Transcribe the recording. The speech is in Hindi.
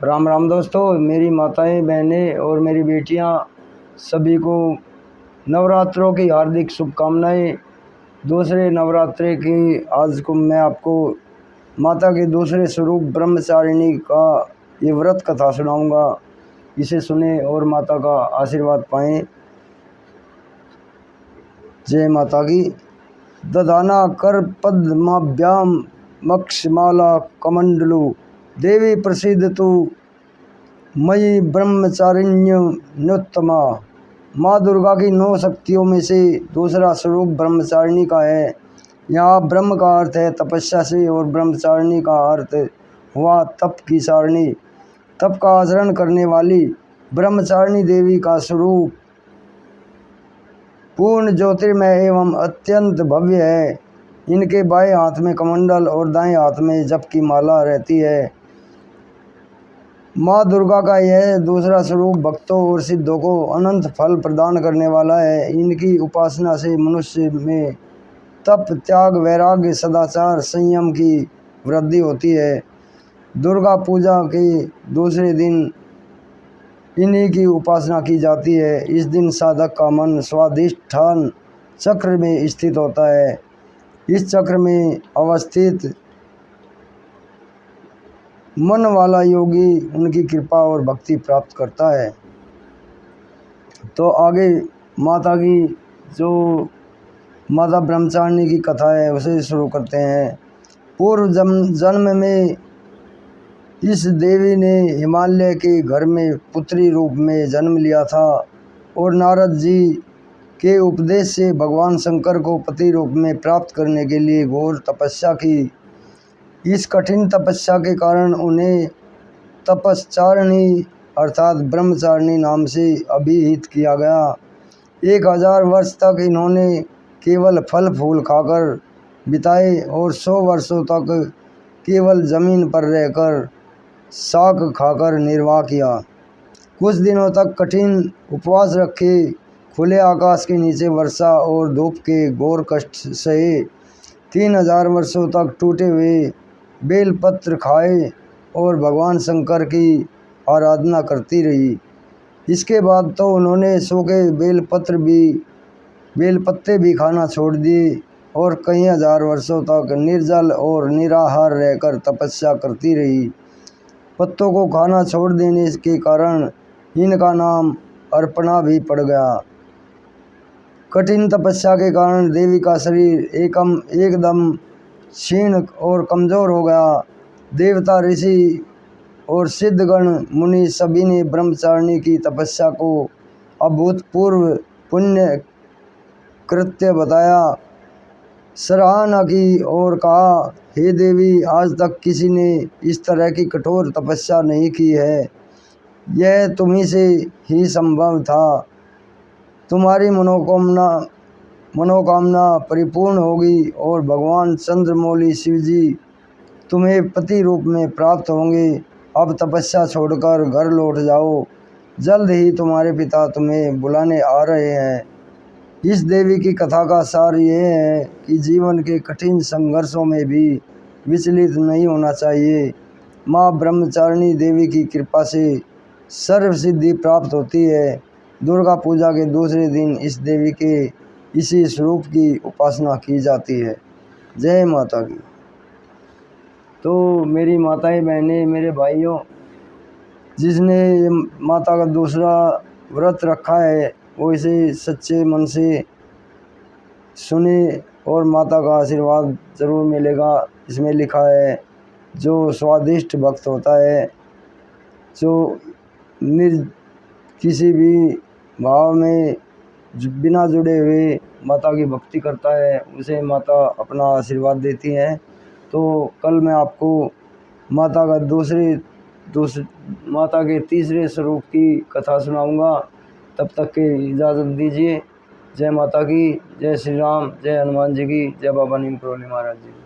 राम राम दोस्तों, मेरी माताएं, बहनें और मेरी बेटियां सभी को नवरात्रों की हार्दिक शुभकामनाएं। दूसरे नवरात्रे की आज को मैं आपको माता के दूसरे स्वरूप ब्रह्मचारिणी का ये व्रत कथा सुनाऊंगा। इसे सुने और माता का आशीर्वाद पाएं। जय माता की। दधाना कर पद्माभ्याम मक्षमाला कमंडलु देवी प्रसिद्ध तु मयि ब्रह्मचारिण्य न्योत्तमा। माँ दुर्गा की 9 शक्तियों में से दूसरा स्वरूप ब्रह्मचारिणी का है। यहाँ ब्रह्म का अर्थ है तपस्या से और ब्रह्मचारिणी का अर्थ हुआ तप की सारणी। तप का आचरण करने वाली ब्रह्मचारिणी देवी का स्वरूप पूर्ण ज्योतिर्मय एवं अत्यंत भव्य है। इनके बाएं हाथ में कमंडल और दाएं हाथ में जप की माला रहती है। माँ दुर्गा का यह दूसरा स्वरूप भक्तों और सिद्धों को अनंत फल प्रदान करने वाला है। इनकी उपासना से मनुष्य में तप, त्याग, वैराग्य, सदाचार, संयम की वृद्धि होती है। दुर्गा पूजा के दूसरे दिन इन्हीं की उपासना की जाती है। इस दिन साधक का मन स्वाधिष्ठान चक्र में स्थित होता है। इस चक्र में अवस्थित मन वाला योगी उनकी कृपा और भक्ति प्राप्त करता है। तो आगे माता की जो माता ब्रह्मचारिणी की कथा है उसे शुरू करते हैं। पूर्व जन्म में इस देवी ने हिमालय के घर में पुत्री रूप में जन्म लिया था और नारद जी के उपदेश से भगवान शंकर को पति रूप में प्राप्त करने के लिए घोर तपस्या की। इस कठिन तपस्या के कारण उन्हें तपश्चारिणी अर्थात ब्रह्मचारिणी नाम से अभिहित किया गया। 1000 वर्ष तक इन्होंने केवल फल फूल खाकर बिताए और 100 वर्षों तक केवल जमीन पर रहकर शाक खाकर निर्वाह किया। कुछ दिनों तक कठिन उपवास रखे, खुले आकाश के नीचे वर्षा और धूप के घोर कष्ट सहे। 3000 वर्षों तक टूटे हुए बेलपत्र खाए और भगवान शंकर की आराधना करती रही। इसके बाद तो उन्होंने सूखे बेलपत्ते भी खाना छोड़ दिए और कई हजार वर्षों तक निर्जल और निराहार रहकर तपस्या करती रही। पत्तों को खाना छोड़ देने के कारण इनका नाम अर्पणा भी पड़ गया। कठिन तपस्या के कारण देवी का शरीर एकदम क्षीण और कमज़ोर हो गया। देवता, ऋषि और सिद्धगण मुनि सभी ने ब्रह्मचारिणी की तपस्या को अभूतपूर्व पुण्य कृत्य बताया, सराहना की और कहा, हे देवी, आज तक किसी ने इस तरह की कठोर तपस्या नहीं की है। यह तुम्ही से ही संभव था। तुम्हारी मनोकामना परिपूर्ण होगी और भगवान चंद्रमौली शिवजी तुम्हें पति रूप में प्राप्त होंगे। अब तपस्या छोड़कर घर लौट जाओ, जल्द ही तुम्हारे पिता तुम्हें बुलाने आ रहे हैं। इस देवी की कथा का सार यह है कि जीवन के कठिन संघर्षों में भी विचलित नहीं होना चाहिए। माँ ब्रह्मचारिणी देवी की कृपा से सर्व सिद्धि प्राप्त होती है। दुर्गा पूजा के दूसरे दिन इस देवी के इसी स्वरूप की उपासना की जाती है। जय माता की। तो मेरी माताएं, बहनें, मेरे भाइयों, जिसने माता का दूसरा व्रत रखा है वो इसे सच्चे मन से सुने और माता का आशीर्वाद ज़रूर मिलेगा। इसमें लिखा है, जो स्वादिष्ट भक्त होता है, जो किसी भी भाव में बिना जुड़े हुए माता की भक्ति करता है, उसे माता अपना आशीर्वाद देती हैं। तो कल मैं आपको माता के तीसरे स्वरूप की कथा सुनाऊंगा। तब तक के इजाज़त दीजिए। जय माता की। जय श्री राम। जय हनुमान जी की। जय बाबा नीम करोली महाराज जी।